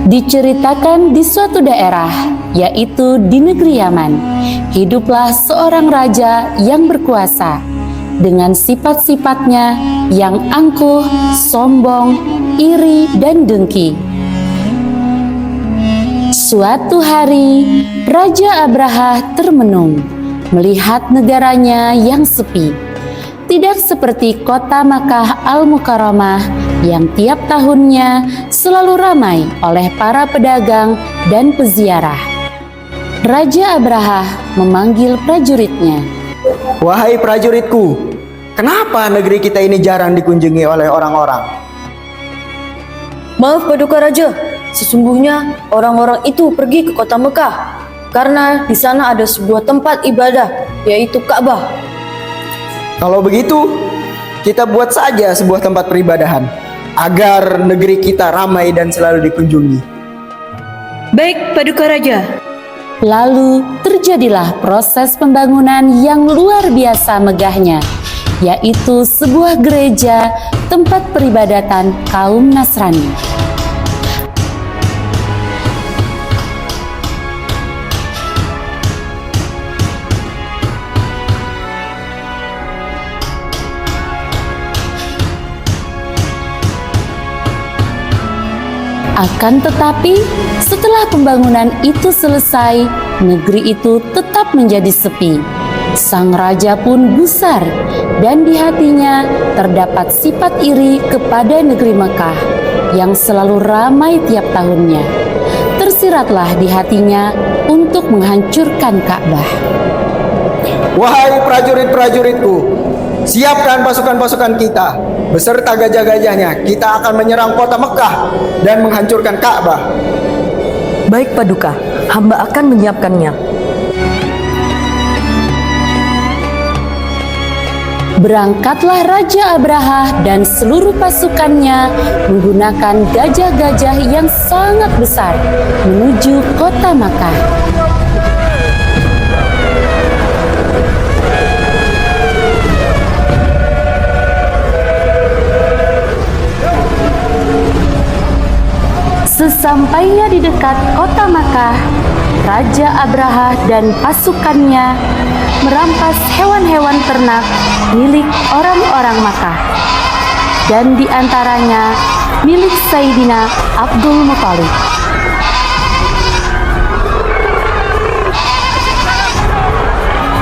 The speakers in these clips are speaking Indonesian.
Diceritakan di suatu daerah, yaitu di negeri Yaman, hiduplah seorang raja yang berkuasa dengan sifat-sifatnya yang angkuh, sombong, iri, dan dengki. Suatu hari, Raja Abraha termenung melihat negaranya yang sepi. Tidak seperti kota Makkah Al-Mukarramah yang tiap tahunnya selalu ramai oleh para pedagang dan peziarah. Raja Abraha memanggil prajuritnya. Wahai prajuritku, kenapa negeri kita ini jarang dikunjungi oleh orang-orang? Maaf Paduka Raja, sesungguhnya orang-orang itu pergi ke kota Mekah karena di sana ada sebuah tempat ibadah, yaitu Ka'bah. Kalau begitu, kita buat saja sebuah tempat peribadahan agar negeri kita ramai dan selalu dikunjungi. Baik Paduka Raja. Lalu terjadilah proses pembangunan yang luar biasa megahnya, yaitu sebuah gereja tempat peribadatan kaum Nasrani. Akan tetapi, setelah pembangunan itu selesai, negeri itu tetap menjadi sepi. Sang raja pun gusar, dan di hatinya terdapat sifat iri kepada negeri Mekah yang selalu ramai tiap tahunnya. Tersiratlah di hatinya untuk menghancurkan Ka'bah. Wahai prajurit-prajuritku, siapkan pasukan-pasukan kita. Beserta gajah-gajahnya, kita akan menyerang kota Mekah dan menghancurkan Ka'bah. Baik Paduka, hamba akan menyiapkannya. Berangkatlah Raja Abraha dan seluruh pasukannya menggunakan gajah-gajah yang sangat besar menuju kota Makkah. Sesampainya di dekat kota Makkah, Raja Abraha dan pasukannya merampas hewan-hewan ternak milik orang-orang Makkah, dan diantaranya milik Sayyidina Abdul Muthalib.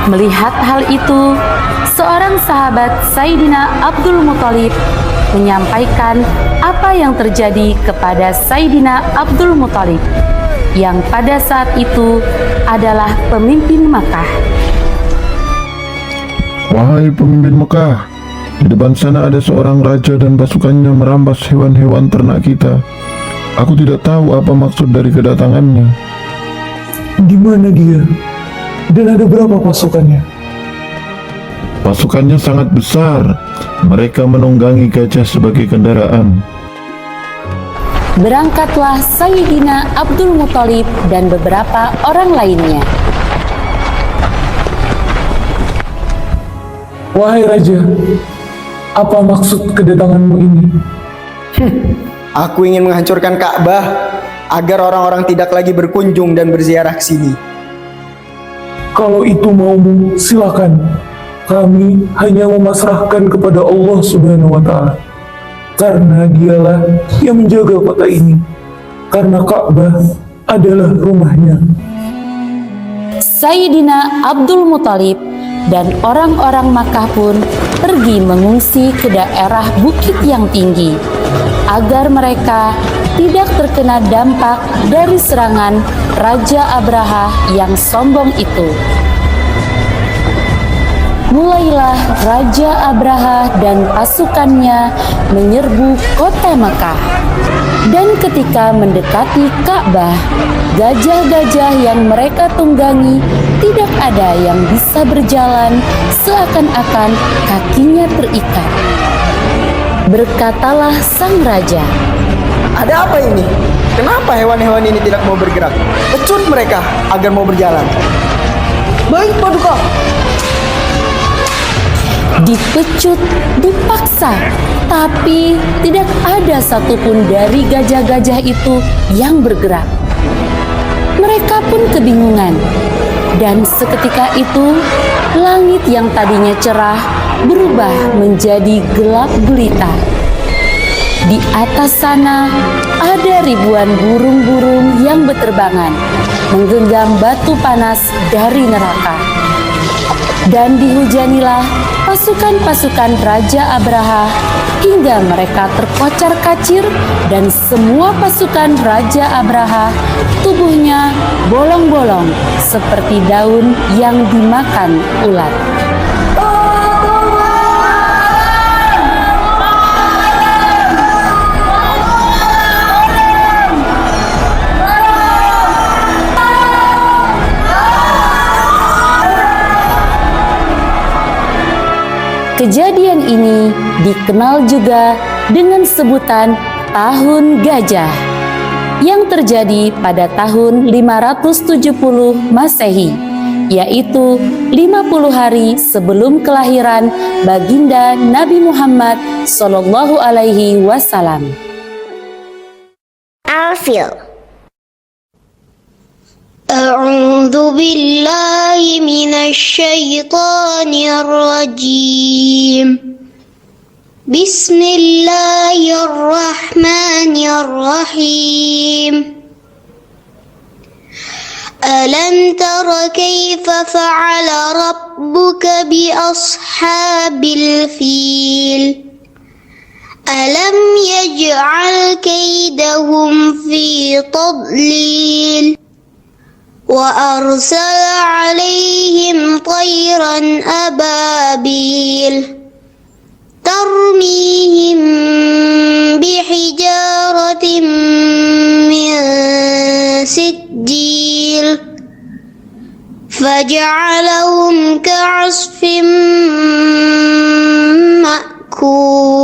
Melihat hal itu, seorang sahabat Sayyidina Abdul Muthalib menyampaikan apa yang terjadi kepada Sayyidina Abdul Muthalib yang pada saat itu adalah pemimpin Makkah. Wahai pemimpin Mekah, di depan sana ada seorang raja dan pasukannya merampas hewan-hewan ternak kita. Aku tidak tahu apa maksud dari kedatangannya. Di mana dia? Dan ada berapa pasukannya? Pasukannya sangat besar. Mereka menunggangi gajah sebagai kendaraan. Berangkatlah Sayyidina Abdul Muthalib dan beberapa orang lainnya. Wahai Raja, apa maksud kedatanganmu ini? Aku ingin menghancurkan Ka'bah agar orang-orang tidak lagi berkunjung dan berziarah ke sini. Kalau itu maumu, silakan. Kami hanya memasrahkan kepada Allah Subhanahu wa Ta'ala, karena Dialah yang menjaga kota ini, karena Ka'bah adalah rumahnya. Sayyidina Abdul Muthalib dan orang-orang Makkah pun pergi mengungsi ke daerah bukit yang tinggi agar mereka tidak terkena dampak dari serangan Raja Abraha yang sombong itu. Mulailah Raja Abraha dan pasukannya menyerbu kota Makkah. Dan ketika mendekati Ka'bah, gajah-gajah yang mereka tunggangi tidak ada yang bisa berjalan, seakan-akan kakinya terikat. Berkatalah sang raja, Ada apa ini? Kenapa hewan-hewan ini tidak mau bergerak? Pecut mereka agar mau berjalan. Baik Paduka. dipecut, dipaksa, tapi tidak ada satupun dari gajah-gajah itu yang bergerak. Mereka pun kebingungan, dan seketika itu langit yang tadinya cerah berubah menjadi gelap gulita. Di atas sana ada ribuan burung-burung yang berterbangan, menggenggam batu panas dari neraka. Dan dihujanilah pasukan-pasukan Raja Abraha hingga mereka terkocar-kacir, dan semua pasukan Raja Abraha tubuhnya bolong-bolong seperti daun yang dimakan ulat. Kejadian ini dikenal juga dengan sebutan Tahun Gajah yang terjadi pada tahun 570 Masehi, yaitu 50 hari sebelum kelahiran baginda Nabi Muhammad Sallallahu Alaihi Wasallam. Al-Fil. أعوذ بالله من الشيطان الرجيم بسم الله الرحمن الرحيم ألم تر كيف فعل ربك بأصحاب الفيل ألم يجعل كيدهم في تضليل وأرسل عليهم طيرا أبابيل ترميهم بحجارة من سجيل فجعلهم كعصف مأكول.